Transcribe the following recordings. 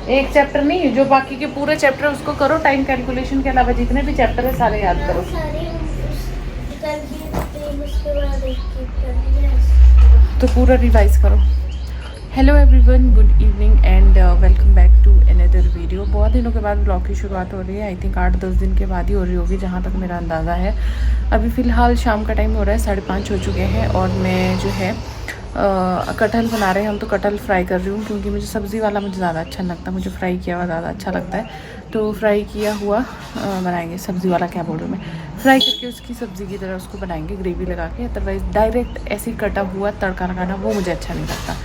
एक चैप्टर नहीं, जो बाकी के पूरे चैप्टर उसको करो, टाइम कैलकुलेशन के अलावा जितने भी चैप्टर है सारे याद करो। तो पूरा रिवाइज करो। Hello everyone, good evening and welcome back to another video. बहुत दिनों के बाद ब्लॉग की शुरुआत हो रही है। आई थिंक 8-10 दिन के बाद ही हो रही होगी, जहाँ तक मेरा अंदाज़ा है। अभी फ़िलहाल शाम का टाइम हो रहा है, 5:30 हो चुके हैं और मैं जो है कटहल बना रहे हैं हम। तो कटहल फ्राई कर रही हूँ, क्योंकि मुझे सब्ज़ी वाला मुझे ज़्यादा अच्छा नहीं लगता, मुझे फ्राई किया हुआ ज़्यादा अच्छा लगता है। तो फ्राई किया हुआ बनाएंगे, सब्ज़ी वाला क्या बोल रही हूँ मैं, फ्राई करके उसकी सब्ज़ी की तरह उसको बनाएंगे ग्रेवी लगा के। अदरवाइज़ डायरेक्ट ऐसे ही कटा हुआ तड़का लगाना वो मुझे अच्छा नहीं लगता।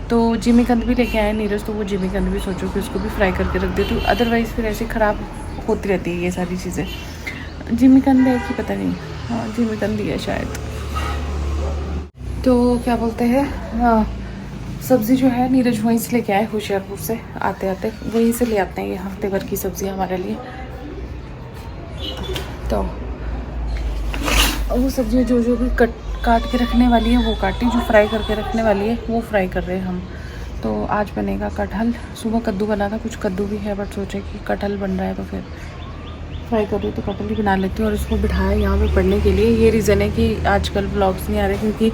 तो जिमीकंद भी लेके आए नीरज, तो वो जिमीकंद भी सोचो कि उसको भी फ्राई करके रख देती हूँ, अदरवाइज़ फिर ऐसे ख़राब होती रहती है ये सारी चीज़ें। जिमीकंद है कि पता नहीं, हाँ जिमीकंद ही है शायद। तो क्या बोलते हैं, हाँ सब्ज़ी जो है नीरज वहीं से लेके आए, होशियारपुर से आते आते वहीं से ले आते हैं ये हफ्ते भर की सब्ज़ी हमारे लिए। तो वो सब्ज़ी जो भी काट के रखने वाली है वो काटी, जो फ्राई करके रखने वाली है वो फ्राई कर रहे हैं हम। तो आज बनेगा कटहल। सुबह कद्दू बना था, कुछ कद्दू भी है, बट सोचे कि कटहल बन रहा है तो फिर फ्राई कर रही, तो कटहल ही बना लेती हूँ। और इसको बिठाया यहाँ पे पढ़ने के लिए। ये रीज़न है कि आजकल व्लॉग्स नहीं आ रहे, क्योंकि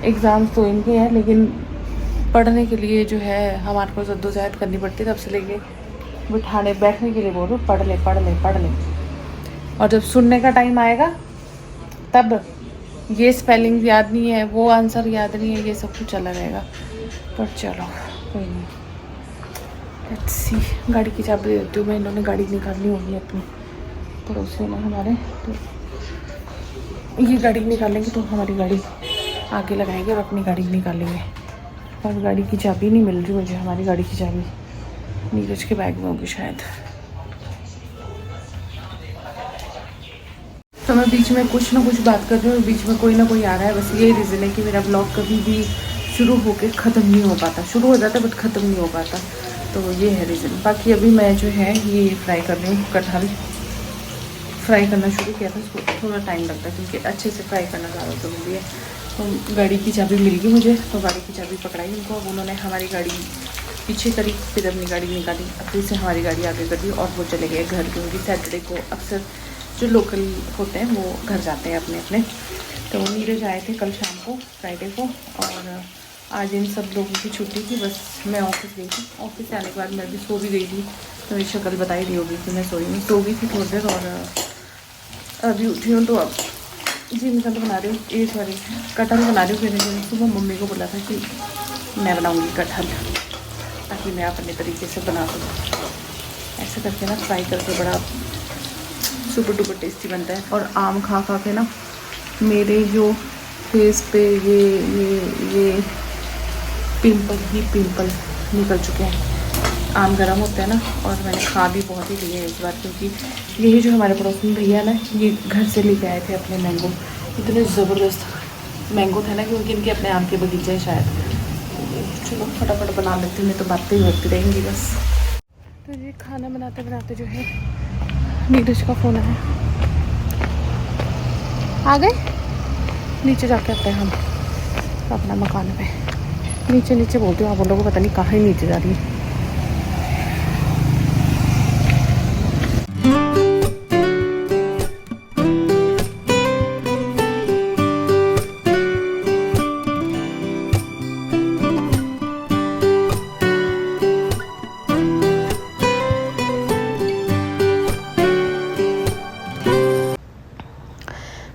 एग्ज़ाम्स तो इनके हैं, लेकिन पढ़ने के लिए जो है हमारे को जद्दोजहद करनी पड़ती है। तब से लेके बिठाने बैठने के लिए बोल रहे पढ़ ले पढ़ ले पढ़ ले, और जब सुनने का टाइम आएगा तब ये स्पेलिंग याद नहीं है, वो आंसर याद नहीं है, ये सब कुछ चला रहेगा। पर चलो कोई नहीं, लेट्स सी। गाड़ी की चाबी दे देती हूँ मैं, इन्होंने गाड़ी निकालनी होगी अपनी, पड़ोसियों ने हमारे। तो ये गाड़ी निकालेंगे तो हमारी गाड़ी आगे लगाएंगे और अपनी गाड़ी निकालेंगे। और गाड़ी की चाबी नहीं मिल रही मुझे, हमारी गाड़ी की चाबी नीरज के बैग में होगी शायद। तो मैं बीच में कुछ ना कुछ बात कर रही हूँ, बीच में कोई ना कोई आ रहा है। बस यही रीज़न है कि मेरा ब्लॉग कभी भी शुरू होके ख़त्म नहीं हो पाता। शुरू हो जाता बट ख़त्म नहीं हो पाता, तो ये है रीज़न। बाकी अभी मैं जो है ये फ्राई कर रही हूँ, कटहल फ्राई करना शुरू किया था। उसको थोड़ा टाइम लगता है, क्योंकि अच्छे से फ्राई करना ज़्यादा ज़रूरी है। तो गाड़ी की चाबी मिल गई मुझे, तो गाड़ी की चाबी पकड़ाई उनको। अब उन्होंने हमारी गाड़ी पीछे करी, फिर अपनी गाड़ी निकाली, अब फिर से हमारी गाड़ी आगे कर दी और वो चले गए घर, क्योंकि सैटरडे को अक्सर जो लोकल होते हैं वो घर जाते हैं अपने अपने। तो नीरज आए थे कल शाम को, फ्राइडे को, और आज इन सब लोगों की छुट्टी थी। बस मैं ऑफिस गई थी, ऑफिस से आने के बाद मैं भी सो भी गई थी। तो मेरी शक्ल बता ही दी होगी कि मैं सोई नहीं, सो गई थी थोड़ी देर, और अभी उठी हूँ। तो अब जिमीकंद बना रही हूँ, ये सॉरी कटहल बना रही हूँ। फिर मैंने सुबह मम्मी को बोला था कि मैं बनाऊँगी कटहल, ताकि मैं अपने तरीके से बना सकूँ। ऐसे करके ना फ्राई करके बड़ा सुपर डुपर टेस्टी बनता है। और आम खा खा के ना मेरे जो फेस पे ये पिंपल ही पिंपल निकल चुके हैं। आम गर्म होते हैं ना, और मैंने खा भी बहुत ही लिए इस बार, क्योंकि यही जो हमारे पड़ोस में भैया ना, ये घर से लेके आए थे अपने मैंगो। इतने ज़बरदस्त मैंगो थे ना, क्योंकि इनके अपने आम के बगीचे हैं शायद। चलो फटाफट बना लेती हूँ, नहीं तो बातें ही होती रहेंगी बस। तो ये खाना बनाते बनाते जो है नीरज का फ़ोन है। आ गए, नीचे जाके आते हैं हम अपना मकान पे। नीचे नीचे बोलती हूँ, आप बोलोगे पता नहीं कहाँ ही नीचे जा रही है।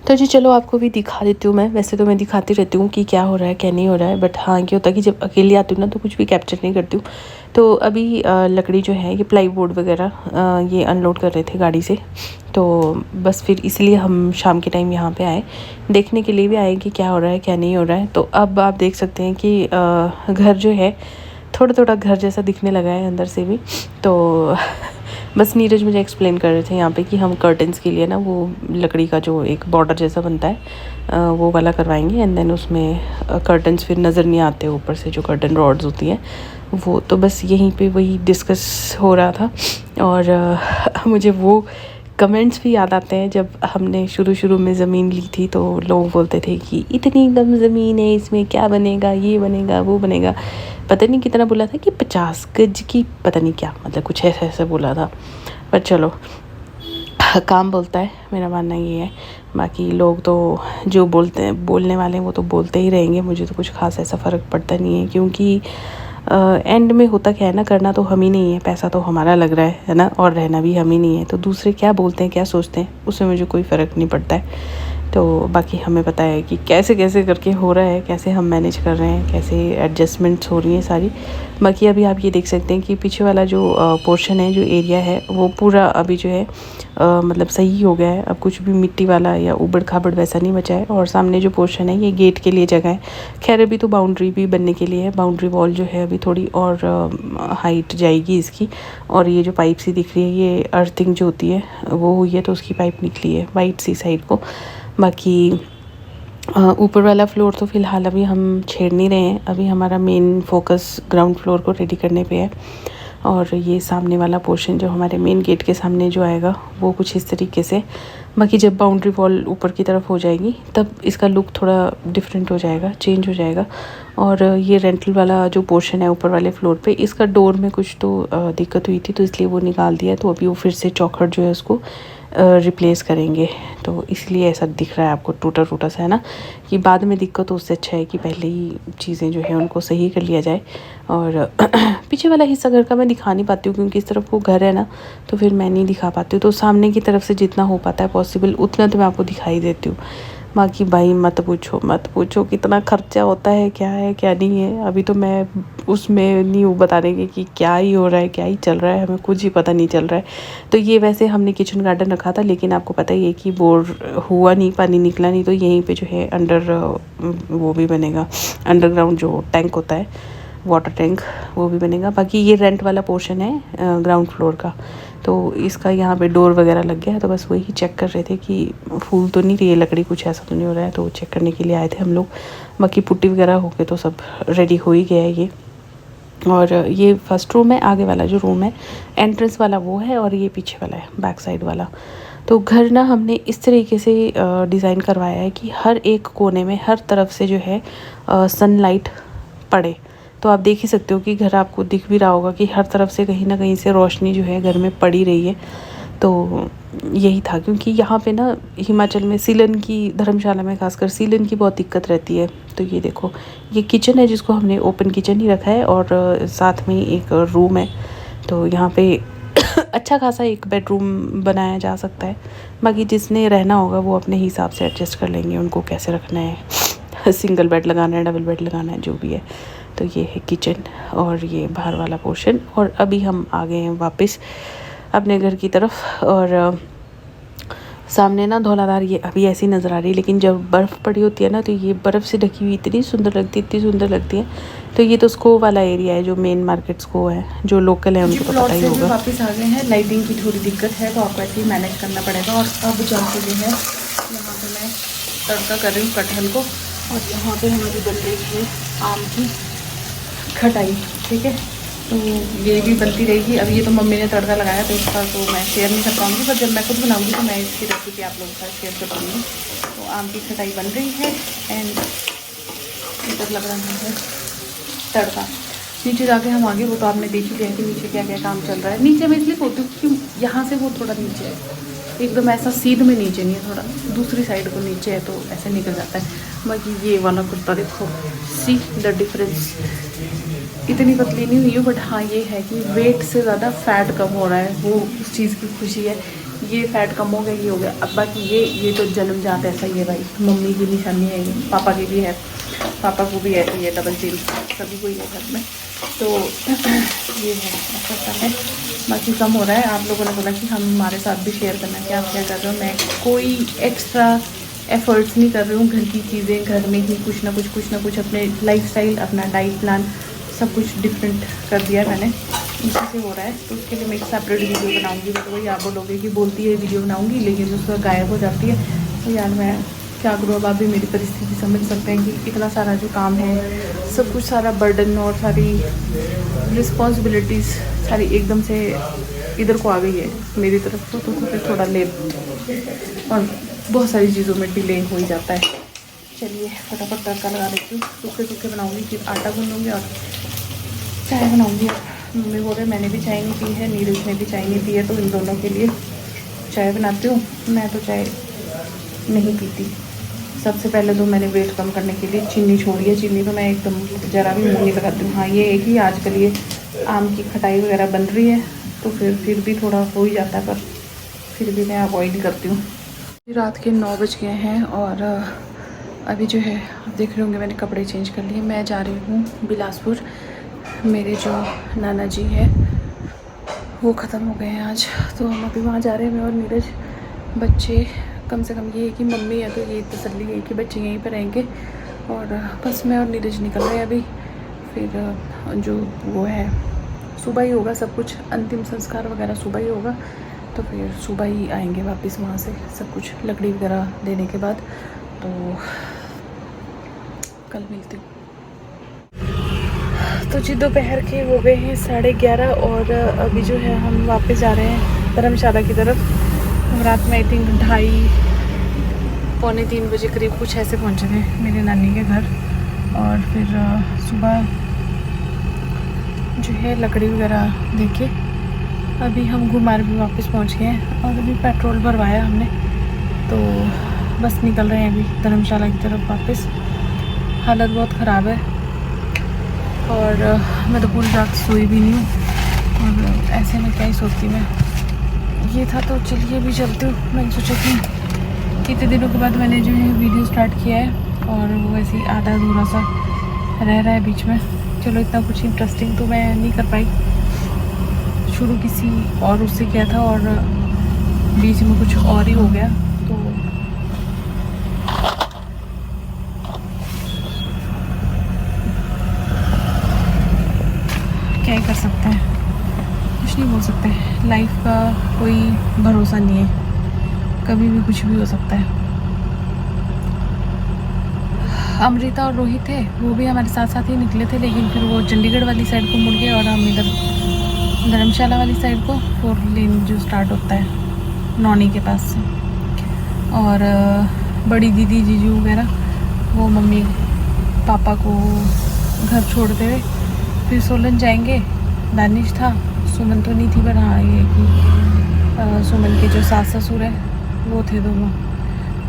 तो जी चलो आपको भी दिखा देती हूँ मैं। वैसे तो मैं दिखाती रहती हूँ कि क्या हो रहा है क्या नहीं हो रहा है, बट हाँ क्या होता है कि जब अकेली आती हूँ ना तो कुछ भी कैप्चर नहीं करती हूँ। तो अभी लकड़ी जो है ये प्लाईवुड वगैरह ये अनलोड कर रहे थे गाड़ी से, तो बस फिर इसलिए हम शाम के टाइम यहाँ पे आए, देखने के लिए भी आए कि क्या हो रहा है क्या नहीं हो रहा है। तो अब आप देख सकते हैं कि घर जो है थोड़ा थोड़ा घर जैसा दिखने लगा है अंदर से भी। तो बस नीरज मुझे एक्सप्लेन कर रहे थे यहाँ पे कि हम कर्टन्स के लिए ना वो लकड़ी का जो एक बॉर्डर जैसा बनता है वो वाला करवाएंगे, एंड देन उसमें कर्टन्स फिर नज़र नहीं आते ऊपर से, जो कर्टन रॉड्स होती हैं वो। तो बस यहीं पे वही डिस्कस हो रहा था, और मुझे वो कमेंट्स भी याद आते हैं जब हमने शुरू में ज़मीन ली थी तो लोग बोलते थे कि इतनी कम ज़मीन है, इसमें क्या बनेगा, ये बनेगा वो बनेगा। पता नहीं कितना बोला था कि 50 गज की, पता नहीं क्या, मतलब कुछ ऐसा ऐसा बोला था। पर चलो, काम बोलता है, मेरा मानना ये है। बाकी लोग तो जो बोलते हैं, बोलने वाले हैं वो तो बोलते ही रहेंगे, मुझे तो कुछ ख़ास ऐसा फ़र्क पड़ता नहीं है, क्योंकि एंड में होता क्या है ना, करना तो हम ही नहीं है, पैसा तो हमारा लग रहा है ना, और रहना भी हम ही नहीं है। तो दूसरे क्या बोलते हैं, क्या सोचते हैं, उससे मुझे कोई फ़र्क नहीं पड़ता है। तो बाकी हमें पता है कि कैसे कैसे करके हो रहा है, कैसे हम मैनेज कर रहे हैं, कैसे एडजस्टमेंट्स हो रही हैं सारी। बाकी अभी आप ये देख सकते हैं कि पीछे वाला जो पोर्शन है, जो एरिया है, वो पूरा अभी जो है मतलब सही हो गया है। अब कुछ भी मिट्टी वाला या उबड़ खाबड़ वैसा नहीं बचा है। और सामने जो पोर्शन है, ये गेट के लिए जगह है। खैर अभी तो बाउंड्री भी बनने के लिए है, बाउंड्री वॉल जो है अभी थोड़ी और हाइट जाएगी इसकी। और ये जो पाइप सी दिख रही है, ये अर्थिंग जो होती है वो हुई है, तो उसकी पाइप निकली है वाइट सी साइड को। बाकी ऊपर वाला फ्लोर तो फ़िलहाल अभी हम छेड़ नहीं रहे हैं, अभी हमारा मेन फोकस ग्राउंड फ्लोर को रेडी करने पे है। और ये सामने वाला पोर्शन जो हमारे मेन गेट के सामने जो आएगा, वो कुछ इस तरीके से। बाकी जब बाउंड्री वॉल ऊपर की तरफ हो जाएगी तब इसका लुक थोड़ा डिफरेंट हो जाएगा, चेंज हो जाएगा। और ये रेंटल वाला जो पोर्शन है ऊपर वाले फ्लोर पे, इसका डोर में कुछ तो दिक्कत हुई थी, तो इसलिए वो निकाल दिया। तो अभी वो फिर से चौखट जो है उसको रिप्लेस करेंगे, तो इसलिए ऐसा दिख रहा है आपको टूटा टूटा सा, है ना। कि बाद में दिक्कत हो, उससे अच्छा है कि पहले ही चीज़ें जो है उनको सही कर लिया जाए। और पीछे वाला हिस्सा घर का मैं दिखा नहीं पाती हूँ, क्योंकि इस तरफ वो घर है ना, तो फिर मैं नहीं दिखा पाती हूँ। तो सामने की तरफ से जितना हो पाता है पॉसिबल, उतना तो मैं आपको दिखाई देती हूँ। बाकी भाई मत पूछो कितना खर्चा होता है, क्या है क्या नहीं है। अभी तो मैं उसमें नहीं हूँ बताने की कि क्या ही हो रहा है, क्या ही चल रहा है, हमें कुछ ही पता नहीं चल रहा है। तो ये वैसे हमने किचन गार्डन रखा था, लेकिन आपको पता ही है कि बोर हुआ नहीं, पानी निकला नहीं। तो यहीं पे जो है अंडर वो भी बनेगा, अंडरग्राउंड जो टैंक होता है, वाटर टैंक, वो भी बनेगा। बाकी ये रेंट वाला पोर्शन है ग्राउंड फ्लोर का, तो इसका यहाँ पे डोर वगैरह लग गया है। तो बस वही चेक कर रहे थे कि फूल तो नहीं रही है लकड़ी, कुछ ऐसा तो नहीं हो रहा है, तो चेक करने के लिए आए थे हम लोग। बाकी पुट्टी वगैरह होके तो सब रेडी हो ही गया है ये। और ये फर्स्ट रूम है, आगे वाला जो रूम है एंट्रेंस वाला वो है, और ये पीछे वाला है बैक साइड वाला। तो घर ना हमने इस तरीके से डिज़ाइन करवाया है कि हर एक कोने में हर तरफ से जो है सनलाइट पड़े। तो आप देख ही सकते हो कि घर आपको दिख भी रहा होगा कि हर तरफ से कहीं ना कहीं से रोशनी जो है घर में पड़ी रही है। तो यही था, क्योंकि यहाँ पे ना हिमाचल में सीलन की, धर्मशाला में खासकर सीलन की बहुत दिक्कत रहती है। तो ये देखो, ये किचन है जिसको हमने ओपन किचन ही रखा है, और साथ में एक रूम है। तो यहाँ पे अच्छा खासा एक बेडरूम बनाया जा सकता है। बाकी जिसने रहना होगा वो अपने हिसाब से एडजस्ट कर लेंगे, उनको कैसे रखना है, सिंगल बेड लगाना है, डबल बेड लगाना है, जो भी है। तो ये है किचन और ये बाहर वाला पोर्शन। और अभी हम आ गए हैं वापस अपने घर की तरफ। और सामने ना धौलाधार ये अभी ऐसी नज़र आ रही है, लेकिन जब बर्फ़ पड़ी होती है ना, तो ये बर्फ़ से ढकी हुई इतनी सुंदर लगती है, इतनी सुंदर लगती है। तो ये तो स्को वाला एरिया है, जो मेन मार्केट स्को है, जो लोकल है उनको तो पता ही होगा। वापस आ गए हैं, लाइटिंग की थोड़ी दिक्कत है, तो आपको ऐसे ही मैनेज करना पड़ेगा। और अब जाके जो है यहाँ पे मैं तड़का कर रही हूँ कटहल को, और यहाँ पे हमारी बन रही है आम की खटाई, ठीक है। तो ये भी बनती रहेगी। अब ये तो मम्मी ने तड़का लगाया, तो इसका तो मैं शेयर नहीं कर पाऊँगी, पर जब मैं खुद बनाऊँगी तो मैं इसकी रेसिपी आप लोगों के साथ शेयर कर दूँगी। तो आम की खटाई बन रही है, एंड इधर लग रहा है तड़का। नीचे जाके हम आगे, वो तो आपने देख ही लिया कि नीचे क्या क्या काम चल रहा है। नीचे मैं इसलिए बोलती हूँ क्योंकि यहाँ से वो थोड़ा नीचे है, एकदम ऐसा सीध में नीचे नहीं है, थोड़ा दूसरी साइड को नीचे है, तो ऐसे निकल जाता है। बाकी ये वाला कुर्ता देखो, सी द डिफरेंस। इतनी पतली नहीं हुई हूँ, बट हाँ ये है कि वेट से ज़्यादा फैट कम हो रहा है, वो उस चीज़ की खुशी है। ये फैट कम हो गया, ये हो गया। अब बाकी ये तो जन्मजात ऐसा ही है भाई, मम्मी की निशानी है ये, पापा की भी है, पापा को भी है, तो ये डबल चीन सभी को ही है घर में। तो ये है, ऐसा है। बाकी कम हो रहा है। आप लोगों ने बोला कि हम हमारे साथ भी शेयर करना कि आप क्या कर रहे हो। मैं कोई एक्स्ट्रा एफर्ट्स नहीं कर रही हूँ, घर की चीज़ें घर में ही कुछ ना कुछ अपने लाइफस्टाइल, अपना डाइट प्लान सब कुछ डिफरेंट कर दिया मैंने, इसी से हो रहा है। तो उसके लिए मैं एक सेपरेट वीडियो बनाऊंगी। तो वही आप बोलोगे कि बोलती है वीडियो बनाऊंगी, लेकिन उसका गायब हो जाती है। तो यार मैं क्या करूँ, अब आप भी मेरी परिस्थिति समझ सकते हैं कि इतना सारा जो काम है, सब कुछ सारा बर्डन और सारी रिस्पॉन्सिबिलिटीज़ सारी एकदम से इधर को आ गई है मेरी तरफ, तो फिर थोड़ा लेट और बहुत सारी चीज़ों में डिले हो ही जाता है। चलिए फटाफट तड़का लगा लेती हूँ, सूखे बनाऊँगी, फिर आटा गूंदूँगी और चाय बनाऊँगी। मम्मी बोल रहे मैंने भी चाय नहीं पी है, नीरज ने भी चाय नहीं पी है, तो इन दोनों के लिए चाय बनाती हूँ। मैं तो चाय नहीं पीती। सबसे पहले तो मैंने वेट कम करने के लिए चीनी छोड़ी है। चीनी तो मैं एकदम ज़रा भी मुँह नहीं लगाती हूँ। हाँ, ये है कि आजकल ये आम की खटाई वगैरह बन रही है, तो फिर भी थोड़ा हो ही जाता है, पर फिर भी मैं अवॉइड करती हूँ। रात के 9 बज गए हैं और अभी जो है देख रहे होंगे मैंने कपड़े चेंज कर लिए। मैं जा रही हूँ बिलासपुर। मेरे जो नाना जी है वो ख़त्म हो गए हैं आज, तो हम अभी वहाँ जा रहे हैं। मैं और नीरज, बच्चे कम से कम ये है कि मम्मी है तो ये तसल्ली है कि बच्चे यहीं पर रहेंगे, और बस मैं और नीरज निकल रहे हैं अभी। फिर जो वो है सुबह ही होगा सब कुछ, अंतिम संस्कार वगैरह सुबह ही होगा, तो फिर सुबह ही आएंगे वापस वहाँ से, सब कुछ लकड़ी वगैरह देने के बाद। तो कल मिलती हूँ। तो जी दोपहर के हो गए हैं 11:30 और अभी जो है हम वापस जा रहे हैं धर्मशाला की तरफ। हम रात में आई थिंक 2:30 पौने 3 बजे करीब कुछ ऐसे पहुँचे थे मेरे नानी के घर, और फिर सुबह जो है लकड़ी वगैरह देके अभी हम घुमार भी वापस पहुँच गए हैं, और अभी पेट्रोल भरवाया हमने, तो बस निकल रहे हैं अभी धर्मशाला की तरफ वापस। हालत बहुत ख़राब है और मैं तो पूरी रात सोई भी नहीं हूँ, और ऐसे में क्या ही सोचती मैं। ये था तो चलिए अभी चलती हूँ। मैंने सोचा कि कितने दिनों के बाद मैंने जो है वीडियो स्टार्ट किया है, और वो ऐसे ही आधा अधूरा सा रह रहा है बीच में। चलो इतना कुछ इंटरेस्टिंग तो मैं नहीं कर पाई, शुरू किसी और उससे किया था और बीच में कुछ और ही हो गया, तो क्या ही कर सकते हैं, कुछ नहीं बोल सकते। लाइफ का कोई भरोसा नहीं है, कभी भी कुछ भी हो सकता है। अमृता और रोहित थे, वो भी हमारे साथ साथ ही निकले थे, लेकिन फिर वो चंडीगढ़ वाली साइड को मुड़ गए और हम इधर धर्मशाला वाली साइड को 4 लेन जो स्टार्ट होता है नौनी के पास से। और बड़ी दीदी जीजू वगैरह वो मम्मी पापा को घर छोड़ते हुए फिर सोलन जाएंगे। दानिश था, सुमन तो नहीं थी, पर हाँ ये कि सुमन के जो सास ससुर है वो थे दोनों।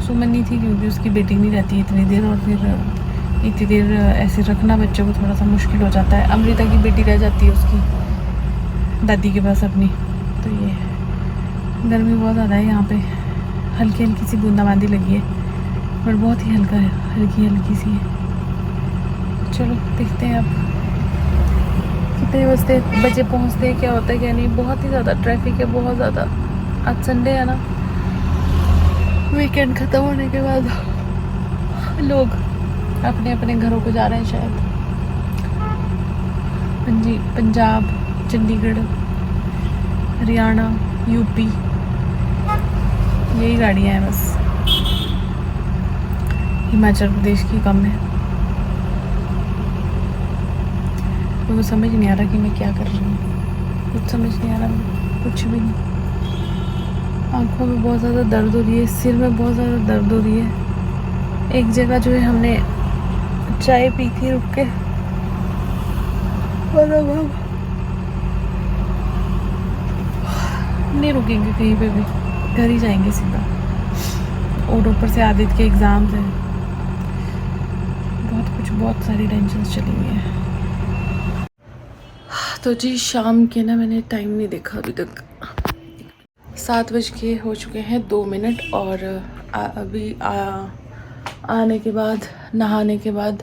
सुमन नहीं थी क्योंकि उसकी बेटी नहीं रहती इतनी देर, और फिर इतनी देर ऐसे रखना बच्चों को थोड़ा सा मुश्किल हो जाता है। अमृता की बेटी रह जाती है उसकी दादी के पास अपनी। तो ये गर्मी बहुत ज़्यादा है यहाँ पे, हल्की हल्की सी बूंदाबांदी लगी है, पर बहुत ही हल्का है, हल्की हल्की सी है। चलो देखते हैं अब कितने बजे पहुँचते हैं, क्या होता है क्या नहीं। बहुत ही ज़्यादा ट्रैफिक है, बहुत ज़्यादा। आज संडे है ना, वीकेंड ख़त्म होने के बाद लोग अपने अपने घरों को जा रहे हैं शायद। पंजाब, चंडीगढ़, हरियाणा, यूपी, यही गाड़ियाँ हैं बस। हिमाचल प्रदेश की कम है। मुझे समझ नहीं आ रहा कि मैं क्या कर रही हूँ, कुछ समझ नहीं आ रहा, कुछ भी नहीं। आँखों में बहुत ज़्यादा दर्द हो रही है, सिर में बहुत ज़्यादा दर्द हो रही है। एक जगह जो है हमने चाय पी थी रुक के, और अब हम नहीं रुकेंगे कहीं पे भी, घर ही जाएंगे सीधा। और ऊपर से आदित्य के एग्ज़ाम्स हैं, बहुत सारी टेंशन चली हुई है। तो जी शाम के ना मैंने टाइम नहीं देखा अभी तक, 7 बज के हो चुके हैं 2 मिनट। और अभी आने के बाद, नहाने के बाद,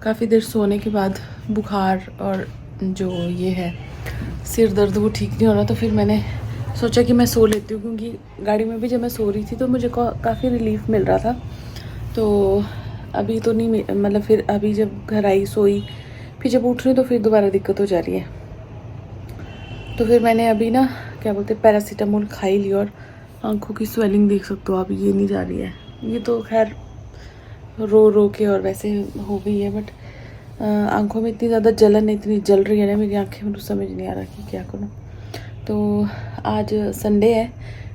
काफ़ी देर सोने के बाद बुखार और जो ये है सिर दर्द वो ठीक नहीं हो रहा, तो फिर मैंने सोचा कि मैं सो लेती हूँ, क्योंकि गाड़ी में भी जब मैं सो रही थी तो मुझे काफ़ी रिलीफ मिल रहा था। तो अभी तो नहीं, मतलब फिर अभी जब घर आई सोई, फिर जब उठ रही तो फिर दोबारा दिक्कत हो जा रही है। तो फिर मैंने अभी ना क्या बोलते पैरासीटामोल खाई ली, और आंखों की स्वेलिंग देख सकते हो आप, ये नहीं जा रही है। ये तो खैर रो रो के और वैसे हो गई है, बट आंखों में इतनी ज़्यादा जलन है, इतनी जल रही है ना मेरी आंखें, मुझे समझ नहीं आ रहा कि क्या करूँ। तो आज संडे है,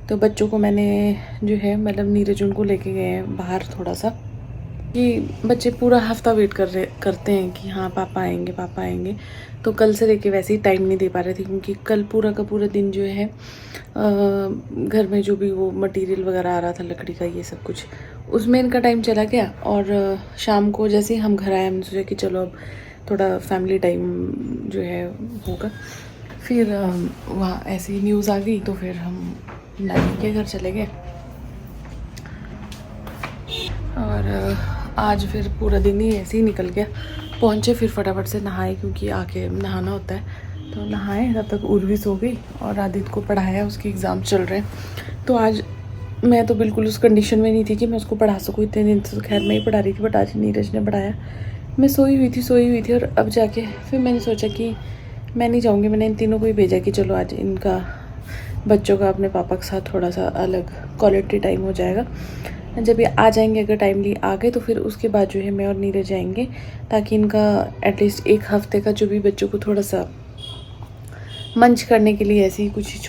तो बच्चों को मैंने जो है मतलब नीरज उनको लेके गए हैं बाहर थोड़ा सा, कि बच्चे पूरा हफ्ता वेट करते हैं कि हाँ पापा आएंगे पापा आएंगे। तो कल से लेके वैसे ही टाइम नहीं दे पा रहे थे, क्योंकि कल पूरा का पूरा दिन जो है घर में जो भी वो मटेरियल वगैरह आ रहा था लकड़ी का ये सब कुछ, उसमें इनका टाइम चला गया। और शाम को जैसे ही हम घर आए हमने सोचा कि चलो अब थोड़ा फैमिली टाइम जो है होगा। फिर वहाँ ऐसी ही न्यूज़ आ गई, तो फिर हम नानी के घर चले गए। और आज फिर पूरा दिन ही ऐसे ही निकल गया। पहुँचे फिर फटाफट से नहाए, क्योंकि आके नहाना होता है, तो नहाए। तब तक उर्वी सो गई और आदित्य को पढ़ाया, उसके एग्ज़ाम चल रहे हैं। तो आज मैं तो बिल्कुल उस कंडीशन में नहीं थी कि मैं उसको पढ़ा सकूँ। इतने दिन से तो खैर मैं ही पढ़ा रही थी, बट आज नीरज ने पढ़ाया। मैं सोई हुई थी और अब जाके फिर मैंने सोचा कि मैं नहीं जाऊँगी। मैंने इन तीनों को ही भेजा कि चलो आज इनका बच्चों का अपने पापा के साथ थोड़ा सा अलग क्वालिटी टाइम हो जाएगा। जब ये आ जाएंगे, अगर टाइमली आ गए, तो फिर उसके बाद जो है मैं और नीरज जाएंगे, ताकि इनका एटलीस्ट एक हफ्ते का जो भी बच्चों को थोड़ा सा मंच करने के लिए ऐसी कुछ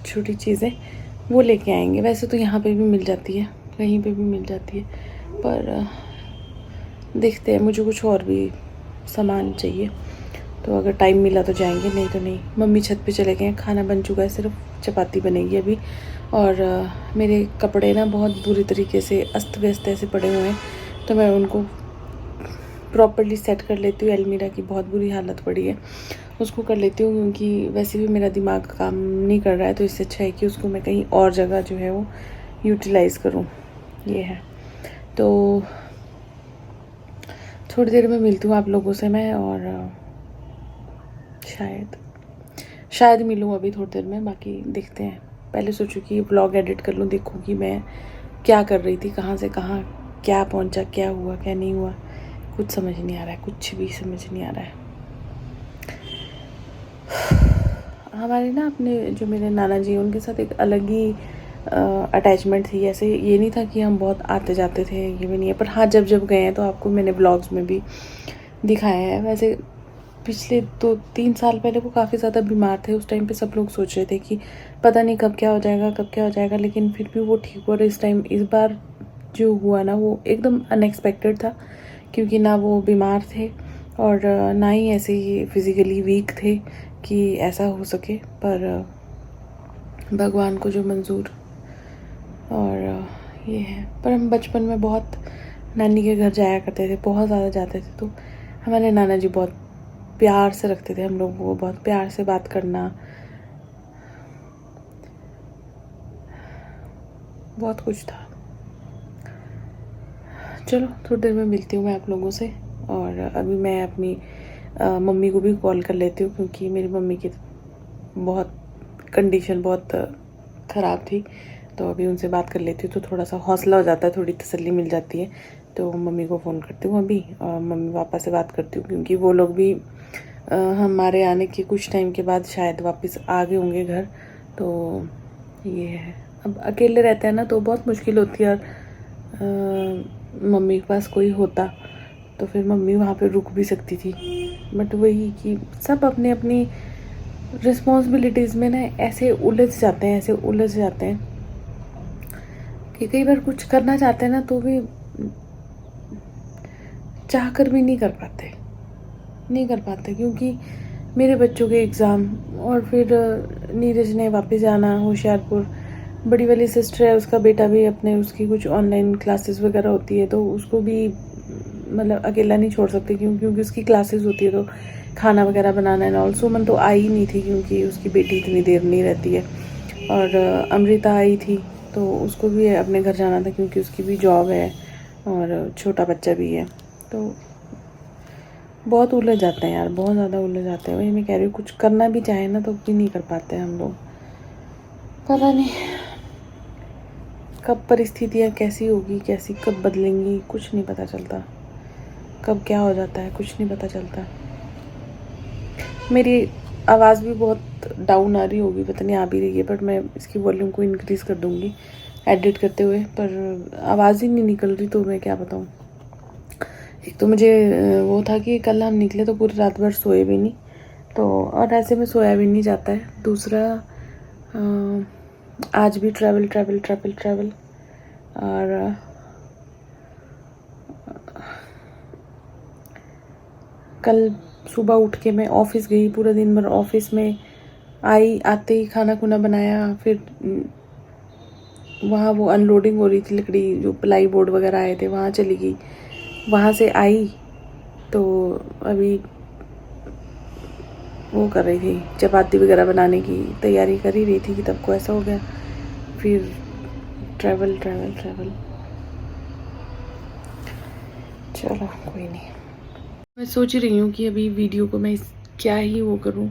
छोटी चीज़ें वो लेके आएंगे। वैसे तो यहाँ पे भी मिल जाती है, कहीं पे भी मिल जाती है, पर देखते हैं, मुझे कुछ और भी सामान चाहिए। तो अगर टाइम मिला तो जाएंगे, नहीं तो नहीं। मम्मी छत पे चले गए हैं, खाना बन चुका है, सिर्फ चपाती बनेगी अभी। और मेरे कपड़े ना बहुत बुरी तरीके से अस्त व्यस्त ऐसे पड़े हुए हैं, तो मैं उनको प्रॉपर्ली सेट कर लेती हूँ। अलमीरा की बहुत बुरी हालत पड़ी है, उसको कर लेती हूँ, क्योंकि वैसे भी मेरा दिमाग काम नहीं कर रहा है। तो इससे अच्छा है कि उसको मैं कहीं और जगह जो है वो यूटिलाइज़ करूँ। ये है, तो थोड़ी देर में मिलती हूँ आप लोगों से मैं, और शायद मिलूँ अभी थोड़ी देर में। बाकी देखते हैं, पहले सोचूं कि ब्लॉग एडिट कर लूँ, देखूँ कि मैं क्या कर रही थी, कहाँ से कहाँ क्या पहुँचा, क्या हुआ क्या नहीं हुआ, कुछ समझ नहीं आ रहा है, कुछ भी समझ नहीं आ रहा है। हमारे ना अपने जो मेरे नाना जी उनके साथ एक अलग ही अटैचमेंट थी। ऐसे ये नहीं था कि हम बहुत आते जाते थे, ये भी नहीं है, पर हाँ जब गए हैं तो आपको मैंने ब्लॉग्स में भी दिखाया है। वैसे पिछले 2-3 साल पहले वो काफ़ी ज़्यादा बीमार थे। उस टाइम पे सब लोग सोच रहे थे कि पता नहीं कब क्या हो जाएगा, लेकिन फिर भी वो ठीक हुआ। इस बार जो हुआ ना वो एकदम अनएक्सपेक्टेड था, क्योंकि ना वो बीमार थे और ना ही ऐसे ही फिज़िकली वीक थे कि ऐसा हो सके, पर भगवान को जो मंजूर। और ये है, पर हम बचपन में बहुत नानी के घर जाया करते थे, बहुत ज़्यादा जाते थे। तो हमारे नाना जी बहुत प्यार से रखते थे हम लोगों को, बहुत प्यार से बात करना, बहुत कुछ था। चलो थोड़ी देर में मिलती हूँ मैं आप लोगों से। और अभी मैं अपनी मम्मी को भी कॉल कर लेती हूँ, क्योंकि मेरी मम्मी की बहुत कंडीशन बहुत ख़राब थी। तो अभी उनसे बात कर लेती हूँ, तो थोड़ा सा हौसला हो जाता है, थोड़ी तसल्ली मिल जाती है। तो मम्मी को फ़ोन करती हूँ अभी, और मम्मी पापा से बात करती हूँ, क्योंकि वो लोग भी हमारे आने के कुछ टाइम के बाद शायद वापस आ गए होंगे घर। तो ये है, अब अकेले रहते हैं ना तो बहुत मुश्किल होती है। और मम्मी के पास कोई होता तो फिर मम्मी वहाँ पे रुक भी सकती थी, बट वही कि सब अपनी अपनी रिस्पॉन्सिबिलिटीज़ में ना ऐसे उलझ जाते हैं कि कई बार कुछ करना चाहते हैं ना तो भी चाह कर भी नहीं कर पाते, क्योंकि मेरे बच्चों के एग्ज़ाम, और फिर नीरज ने वापस जाना होशियारपुर। बड़ी वाली सिस्टर है, उसका बेटा भी उसकी कुछ ऑनलाइन क्लासेस वगैरह होती है, तो उसको भी मतलब अकेला नहीं छोड़ सकते, क्योंकि उसकी क्लासेस होती है, तो खाना वगैरह बनाना है। और सुमन तो आई नहीं थी, क्योंकि उसकी बेटी इतनी देर नहीं रहती है। और अमृता आई थी, तो उसको भी अपने घर जाना था, क्योंकि उसकी भी जॉब है और छोटा बच्चा भी है। तो बहुत उलझ जाते हैं यार, बहुत ज़्यादा उलझ जाते हैं। वही मैं कह रही हूँ, कुछ करना भी चाहे ना तो भी नहीं कर पाते हम लोग। पता नहीं कब परिस्थितियाँ कैसी होगी, कैसी कब बदलेंगी, कुछ नहीं पता चलता। कब क्या हो जाता है कुछ नहीं पता चलता। मेरी आवाज़ भी बहुत डाउन आ रही होगी, पता नहीं आ भी रही है, पर मैं इसकी वॉल्यूम को इंक्रीज़ कर दूँगी एडिट करते हुए, पर आवाज़ ही नहीं निकल रही, तो मैं क्या बताऊँ। एक तो मुझे वो था कि कल हम निकले तो पूरी रात भर सोए भी नहीं, तो और ऐसे में सोया भी नहीं जाता है। दूसरा आज भी ट्रैवल ट्रैवल ट्रैवल ट्रैवल, और कल सुबह उठ के मैं ऑफ़िस गई, पूरा दिन भर ऑफ़िस में आई, आते ही खाना खुना बनाया, फिर वहाँ वो अनलोडिंग हो रही थी लकड़ी, जो प्लाई बोर्ड वगैरह आए थे वहाँ चली गई, वहाँ से आई तो अभी वो कर रही थी चपाती वगैरह बनाने की तैयारी कर ही रही थी कि तब को ऐसा हो गया। फिर ट्रैवल ट्रैवल ट्रैवल, चलो कोई नहीं। मैं सोच रही हूँ कि अभी वीडियो को मैं क्या ही वो करूँ,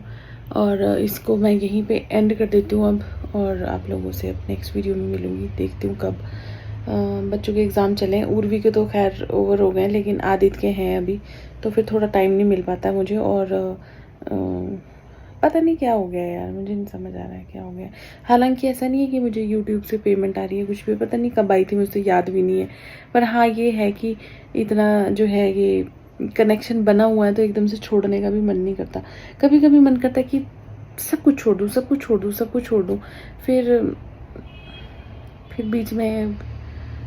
और इसको मैं यहीं पे एंड कर देती हूँ अब, और आप लोगों से अब नेक्स्ट वीडियो में मिलूँगी। देखती हूँ कब बच्चों के एग्ज़ाम चले हैं। उर्वी के तो खैर ओवर हो गए हैं, लेकिन आदित्य के हैं अभी, तो फिर थोड़ा टाइम नहीं मिल पाता मुझे। और पता नहीं क्या हो गया यार, मुझे नहीं समझ आ रहा है क्या हो गया। हालांकि ऐसा नहीं है कि मुझे यूट्यूब से पेमेंट आ रही है कुछ भी, पता नहीं कब आई थी, मुझे याद भी नहीं है। पर हाँ ये है कि इतना जो है ये कनेक्शन बना हुआ है तो एकदम से छोड़ने का भी मन नहीं करता। कभी कभी मन करता है कि सब कुछ छोड़ दूँ, सब कुछ छोड़ दूँ, सब कुछ छोड़ दूँ। फिर बीच में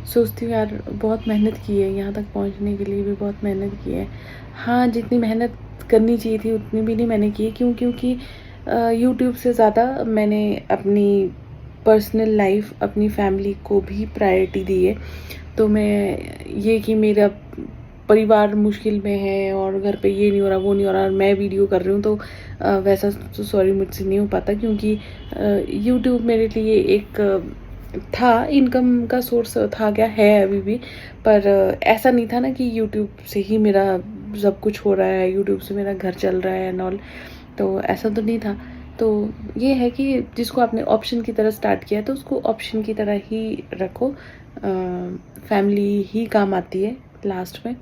सोचती हूँ यार बहुत मेहनत की है, यहाँ तक पहुँचने के लिए भी बहुत मेहनत की है। हाँ जितनी मेहनत करनी चाहिए थी उतनी भी नहीं मैंने की, क्योंकि यूट्यूब से ज़्यादा मैंने अपनी पर्सनल लाइफ, अपनी फैमिली को भी प्रायोरिटी दी है। तो मैं ये कि मेरा परिवार मुश्किल में है और घर पे ये नहीं हो रहा, वो नहीं हो रहा, और मैं वीडियो कर रही हूँ, तो वैसा तो सॉरी मुझसे नहीं हो पाता, क्योंकि यूट्यूब मेरे लिए एक था, इनकम का सोर्स था, क्या है अभी भी, पर ऐसा नहीं था ना कि यूट्यूब से ही मेरा सब कुछ हो रहा है, यूट्यूब से मेरा घर चल रहा है एंड ऑल, तो ऐसा तो नहीं था। तो ये है कि जिसको आपने ऑप्शन की तरह स्टार्ट किया तो उसको ऑप्शन की तरह ही रखो। फैमिली ही काम आती है लास्ट में,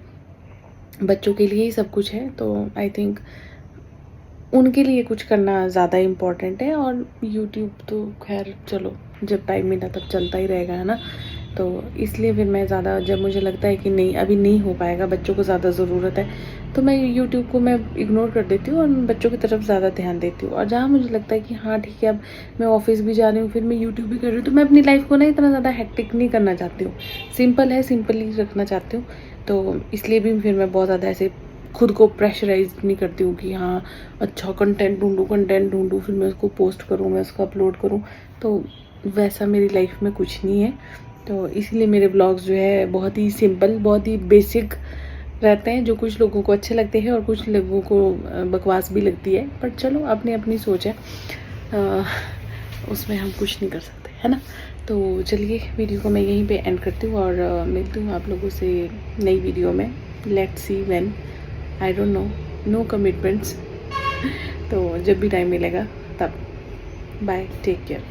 बच्चों के लिए ही सब कुछ है, तो आई थिंक उनके लिए कुछ करना ज़्यादा इम्पॉर्टेंट है। और यूट्यूब तो खैर चलो जब टाइम मिला तब चलता ही रहेगा, है ना। तो इसलिए फिर मैं ज़्यादा, जब मुझे लगता है कि नहीं अभी नहीं हो पाएगा, बच्चों को ज़्यादा ज़रूरत है, तो मैं यूट्यूब को मैं इग्नोर कर देती हूँ और बच्चों की तरफ ज़्यादा ध्यान देती हूँ। और जहाँ मुझे लगता है कि हाँ ठीक है अब मैं ऑफिस भी जा रही हूँ, फिर मैं यूट्यूब भी कर रही हूँ, तो मैं अपनी लाइफ को ना इतना ज़्यादा हेक्टिक नहीं करना चाहती हूँ, सिंपल है, सिंपल ही रखना चाहती हूँ। तो इसलिए भी फिर मैं बहुत ज़्यादा ऐसे खुद को प्रेशराइज नहीं करती हूँ कि हाँ अच्छा कंटेंट ढूंढूँ, फिर मैं उसको पोस्ट करूँ, मैं उसको अपलोड करूँ, तो वैसा मेरी लाइफ में कुछ नहीं है। तो इसलिए मेरे ब्लॉग्स जो है बहुत ही सिंपल, बहुत ही बेसिक रहते हैं, जो कुछ लोगों को अच्छे लगते हैं और कुछ लोगों को बकवास भी लगती है, पर चलो अपनी अपनी सोच है, उसमें हम कुछ नहीं कर सकते, है ना। तो चलिए वीडियो को मैं यहीं पे एंड करती हूँ और मिलती हूँ आप लोगों से नई वीडियो में। Let's see when, I don't know, no commitments. तो जब भी टाइम मिलेगा तब। Bye, take care.